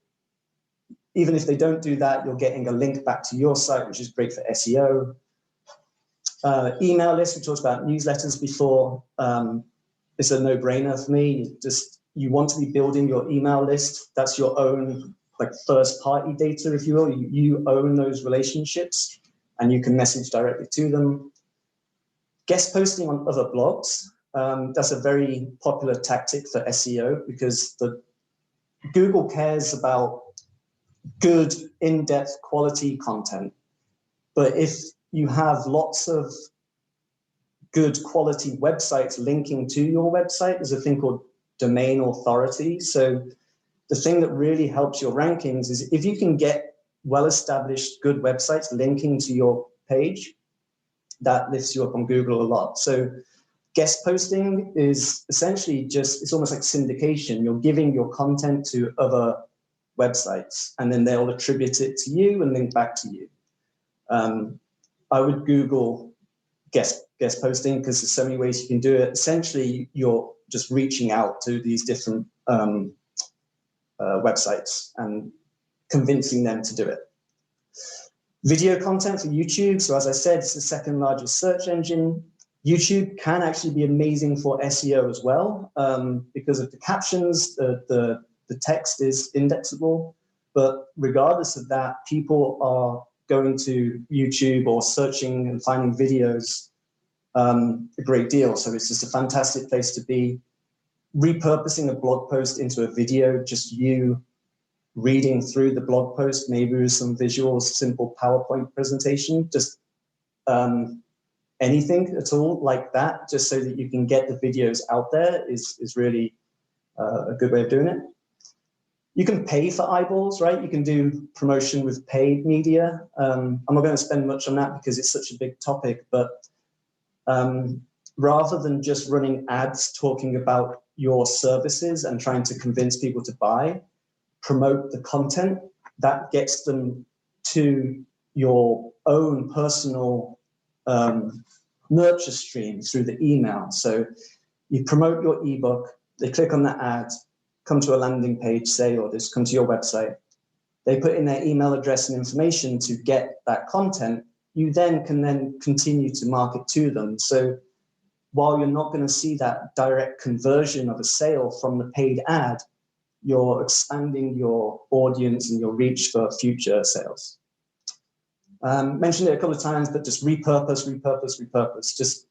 Even if they don't do that, you're getting a link back to your site, which is great for SEO. Email list, we talked about newsletters before. It's a no-brainer for me. You want to be building your email list. That's your own like first-party data, if you will. You own those relationships, and you can message directly to them. Guest posting on other blogs. That's a very popular tactic for SEO because Google cares about good, in-depth quality content. But if you have lots of good quality websites linking to your website. There's a thing called domain authority. So the thing that really helps your rankings is if you can get well-established, good websites linking to your page, that lifts you up on Google a lot. So guest posting is essentially just, it's almost like syndication. You're giving your content to other websites, and then they'll attribute it to you and link back to you. I would Google guest posting because there's so many ways you can do it. Essentially, you're just reaching out to these different websites and convincing them to do it. Video content for YouTube. So as I said, it's the second largest search engine. YouTube can actually be amazing for SEO as well because of the captions, the text is indexable. But regardless of that, people are going to YouTube or searching and finding videos a great deal. So it's just a fantastic place to be. Repurposing a blog post into a video, just you reading through the blog post, maybe with some visuals, simple PowerPoint presentation, just anything at all like that, just so that you can get the videos out there is really a good way of doing it. You can pay for eyeballs, right? You can do promotion with paid media. I'm not going to spend much on that because it's such a big topic, but rather than just running ads talking about your services and trying to convince people to buy, promote the content that gets them to your own personal nurture stream through the email. So you promote your ebook, they click on the ad, come to a landing page, say, or just come to your website. They put in their email address and information to get that content. You then can continue to market to them. So while you're not going to see that direct conversion of a sale from the paid ad, you're expanding your audience and your reach for future sales. Mentioned it a couple of times, but just repurpose. Just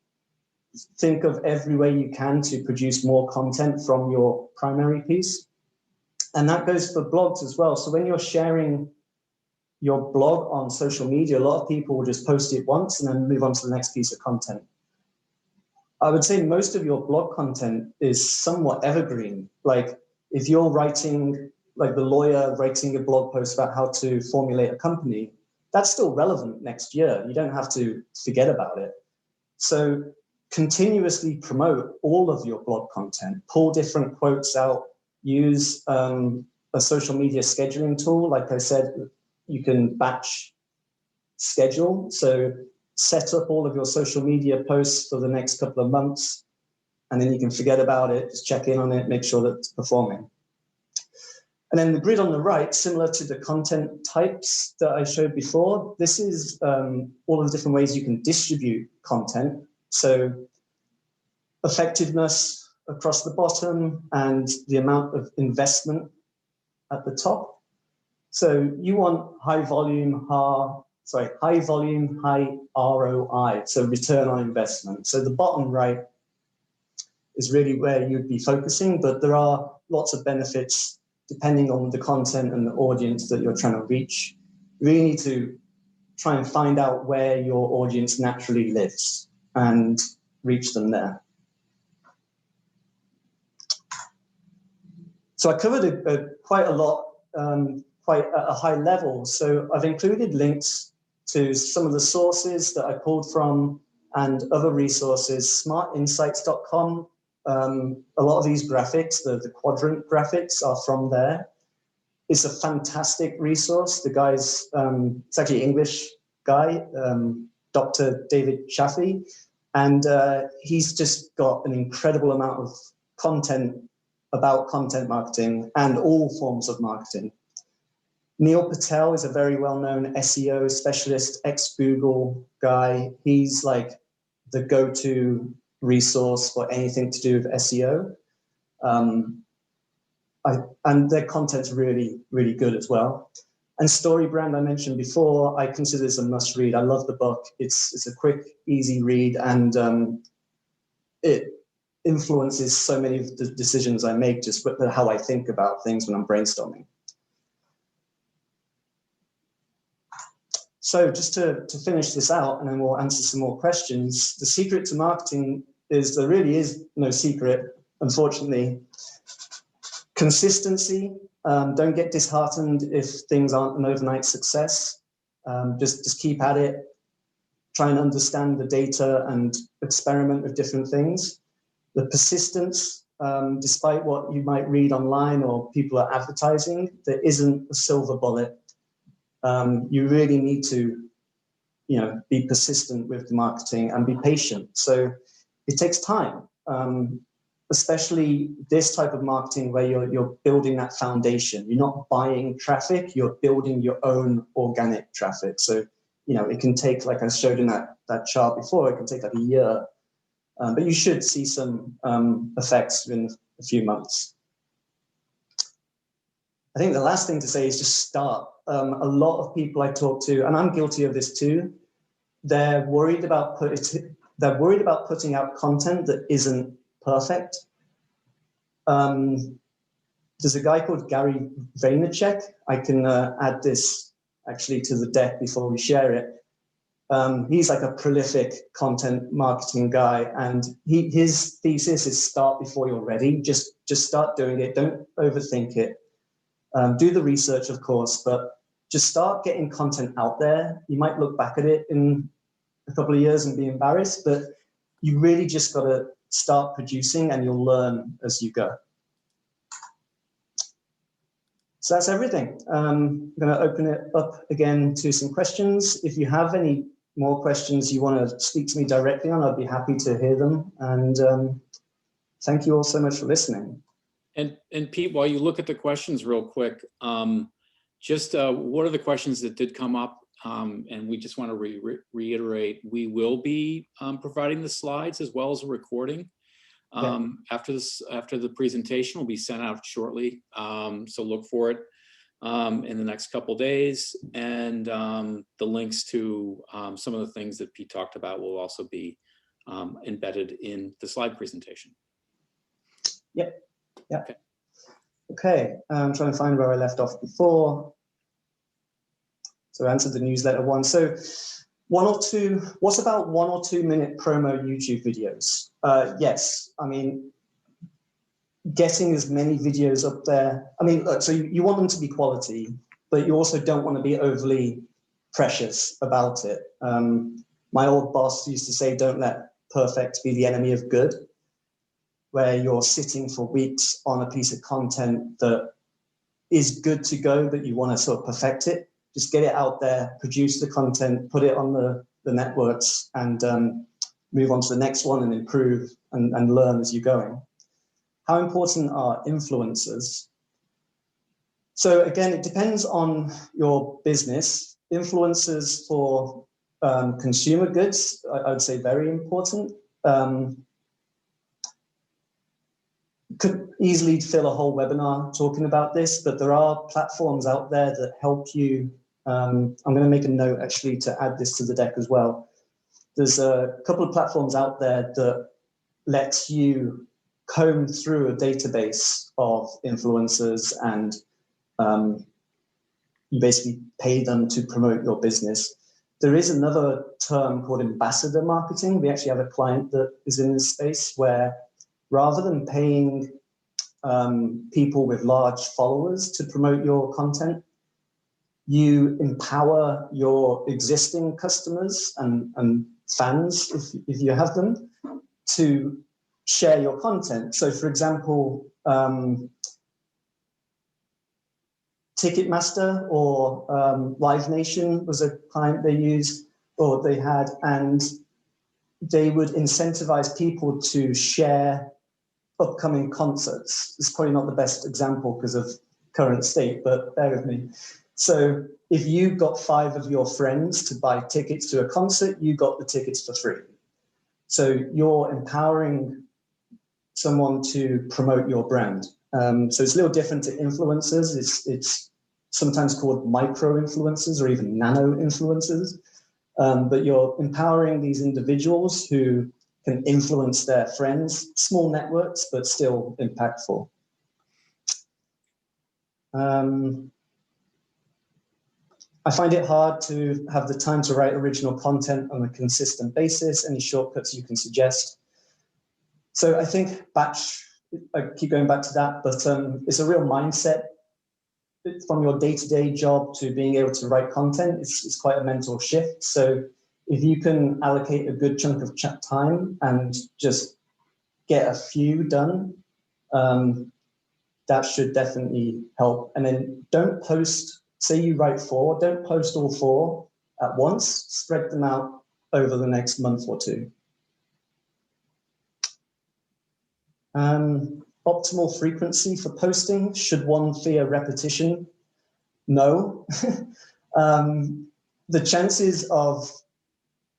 think of every way you can to produce more content from your primary piece. And that goes for blogs as well. So when you're sharing your blog on social media, a lot of people will just post it once and then move on to the next piece of content. I would say most of your blog content is somewhat evergreen. Like if you're writing, like the lawyer writing a blog post about how to formulate a company, that's still relevant next year. You don't have to forget about it. So continuously promote all of your blog content, pull different quotes out, use a social media scheduling tool. Like I said, you can batch schedule. So set up all of your social media posts for the next couple of months, and then you can forget about it, just check in on it, make sure that it's performing. And then the grid on the right, similar to the content types that I showed before, this is all of the different ways you can distribute content. So effectiveness across the bottom and the amount of investment at the top. So you want high volume, high ROI, so return on investment. So the bottom right is really where you'd be focusing, but there are lots of benefits depending on the content and the audience that you're trying to reach. You really need to try and find out where your audience naturally lives and reach them there. So I covered quite a lot, quite at a high level. So I've included links to some of the sources that I pulled from and other resources, smartinsights.com. A lot of these graphics, the quadrant graphics are from there. It's a fantastic resource. The guy's, it's actually an English guy, Dr. David Chaffee, and he's just got an incredible amount of content about content marketing and all forms of marketing. Neil Patel is a very well-known SEO specialist, ex-Google guy. He's like the go-to resource for anything to do with SEO. And their content's really, really good as well. And StoryBrand, I mentioned before, I consider this a must-read. I love the book. It's a quick, easy read, and it influences so many of the decisions I make, just with how I think about things when I'm brainstorming. So just to finish this out, and then we'll answer some more questions. The secret to marketing is there really is no secret, unfortunately. Consistency. Don't get disheartened if things aren't an overnight success. Just keep at it. Try and understand the data and experiment with different things. The persistence, despite what you might read online or people are advertising, there isn't a silver bullet. You really need to, be persistent with the marketing and be patient. So it takes time, especially this type of marketing where you're building that foundation. You're not buying traffic, you're building your own organic traffic. So, it can take, like I showed in that chart before, it can take like a year, but you should see some effects in a few months. I think the last thing to say is just start. A lot of people I talk to, and I'm guilty of this too, they're worried about putting out content that isn't perfect. There's a guy called Gary Vaynerchuk. I can add this actually to the deck before we share it. He's like a prolific content marketing guy, and his thesis is start before you're ready. Just start doing it. Don't overthink it. Do the research, of course, but just start getting content out there. You might look back at it in a couple of years and be embarrassed, but you really just got to start producing and you'll learn as you go. So that's everything. I'm going to open it up again to some questions. If you have any more questions you want to speak to me directly on, I'd be happy to hear them. And thank you all so much for listening. And Pete, while you look at the questions real quick, just what are the questions that did come up? And we just want to reiterate, we will be providing the slides as well as a recording. After the presentation will be sent out shortly. So look for it in the next couple days. And the links to some of the things that Pete talked about will also be embedded in the slide presentation. Yep. Yeah. Okay. I'm trying to find where I left off before. So I answered the newsletter one. So what's about 1 or 2 minute promo YouTube videos? Yes. I mean, getting as many videos up there. I mean, look, so you want them to be quality, but you also don't want to be overly precious about it. My old boss used to say, don't let perfect be the enemy of good, where you're sitting for weeks on a piece of content that is good to go, but you want to sort of perfect it. Just get it out there, produce the content, put it on the networks, and move on to the next one and improve and learn as you're going. How important are influencers? So again, it depends on your business. Influencers for consumer goods, I would say very important. Could easily fill a whole webinar talking about this, but there are platforms out there that help you. I'm going to make a note actually to add this to the deck as well. There's a couple of platforms out there that lets you comb through a database of influencers and you basically pay them to promote your business. There is another term called ambassador marketing. We actually have a client that is in this space where rather than paying people with large followers to promote your content, you empower your existing customers and fans, if you have them, to share your content. So for example, Ticketmaster or Live Nation was a client they used or they had, and they would incentivize people to share upcoming concerts. It's probably not the best example because of current state, but bear with me. So if you got 5 of your friends to buy tickets to a concert, you got the tickets for free. So you're empowering someone to promote your brand. So it's a little different to influencers. It's sometimes called micro influencers or even nano influencers. But you're empowering these individuals who can influence their friends, small networks, but still impactful. I find it hard to have the time to write original content on a consistent basis. Any shortcuts you can suggest? So I think batch, I keep going back to that, but it's a real mindset from your day-to-day job to being able to write content. It's quite a mental shift. So if you can allocate a good chunk of time and just get a few done, that should definitely help. And then don't post, say you write 4, don't post all 4 at once, spread them out over the next month or 2. Optimal frequency for posting, should one fear repetition? No. The chances of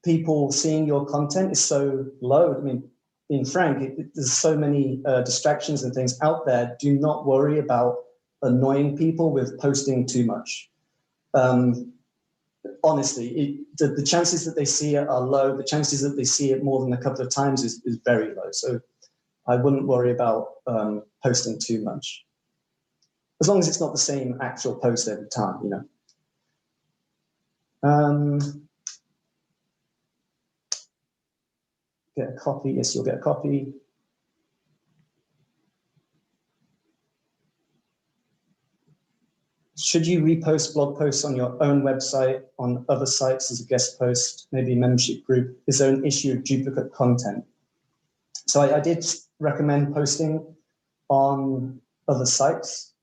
people seeing your content is so low. I mean, being frank, there's so many distractions and things out there. Do not worry about annoying people with posting too much. Honestly, the chances that they see it are low. The chances that they see it more than a couple of times is very low. So I wouldn't worry about posting too much. As long as it's not the same actual post every time, you know. Get a copy, yes, you'll get a copy. Should you repost blog posts on your own website, on other sites as a guest post, maybe a membership group? Is there an issue of duplicate content? So I did recommend posting on other sites.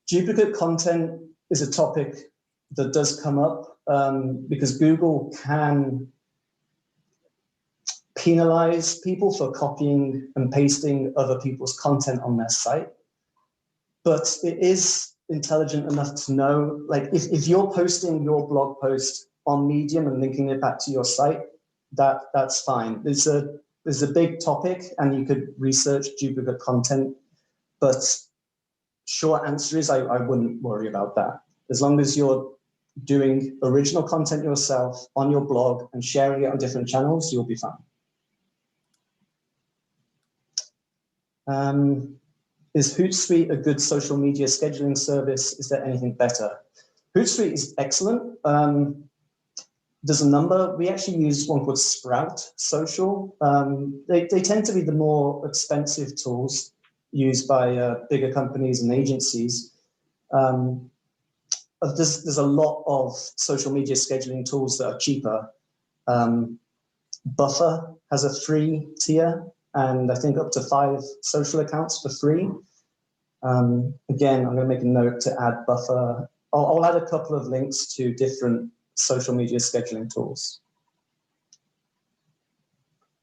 Duplicate content is a topic that does come up because Google can penalize people for copying and pasting other people's content on their site. But it is intelligent enough to know, like if you're posting your blog post on Medium and linking it back to your site, that's fine. There's a big topic and you could research duplicate content, but short answer is I wouldn't worry about that. As long as you're doing original content yourself on your blog and sharing it on different channels, you'll be fine. Is Hootsuite a good social media scheduling service? Is there anything better? Hootsuite is excellent. There's a number. We actually use one called Sprout Social. They tend to be the more expensive tools used by bigger companies and agencies. There's a lot of social media scheduling tools that are cheaper. Buffer has a free tier, and I think up to 5 social accounts for free. Again, I'm going to make a note to add Buffer. I'll add a couple of links to different social media scheduling tools.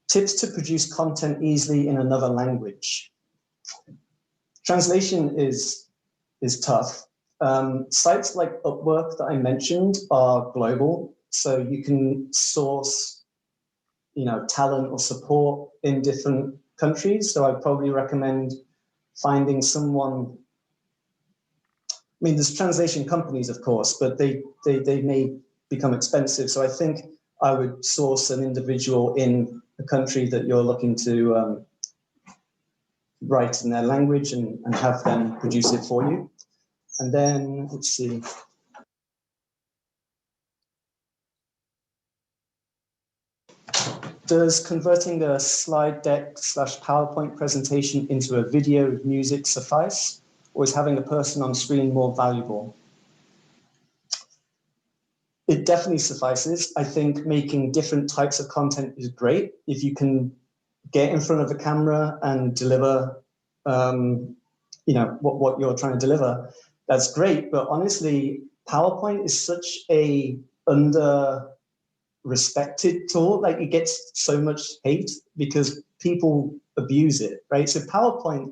Tips to produce content easily in another language. Translation is tough. Sites like Upwork that I mentioned are global, so you can source, talent or support in different countries. So I'd probably recommend finding someone. I mean, there's translation companies, of course, but they may become expensive. So I think I would source an individual in the country that you're looking to write in their language and have them produce it for you. And then, let's see. Does converting a slide deck / PowerPoint presentation into a video with music suffice, or is having a person on screen more valuable? It definitely suffices. I think making different types of content is great. If you can get in front of the camera and deliver, what you're trying to deliver, that's great. But honestly, PowerPoint is such a respected tool. Like, it gets so much hate because people abuse it, right? So PowerPoint,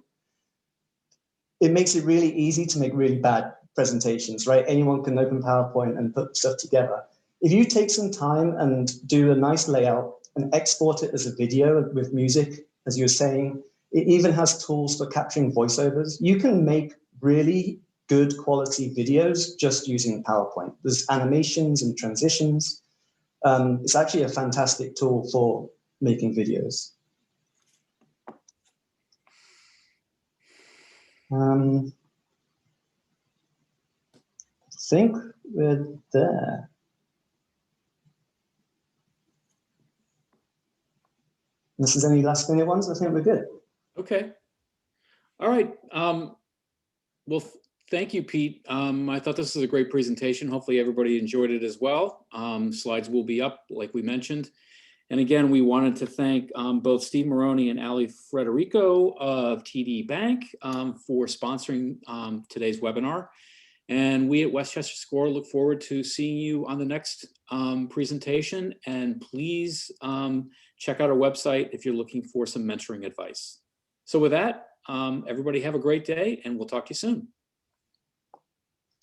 it makes it really easy to make really bad presentations, right? Anyone can open PowerPoint and put stuff together. If you take some time and do a nice layout and export it as a video with music, as you were saying, it even has tools for capturing voiceovers. You can make really good quality videos just using PowerPoint. There's animations and transitions. It's actually a fantastic tool for making videos. think we're there. Unless there's any last minute ones, I think we're good. Okay. All right. Well, thank you, Pete. I thought this was a great presentation. Hopefully everybody enjoyed it as well. Slides will be up, like we mentioned. And again, we wanted to thank both Steve Maroney and Ali Frederico of TD Bank for sponsoring today's webinar. And we at Westchester SCORE look forward to seeing you on the next presentation. And please check out our website if you're looking for some mentoring advice. So with that, everybody have a great day, and we'll talk to you soon.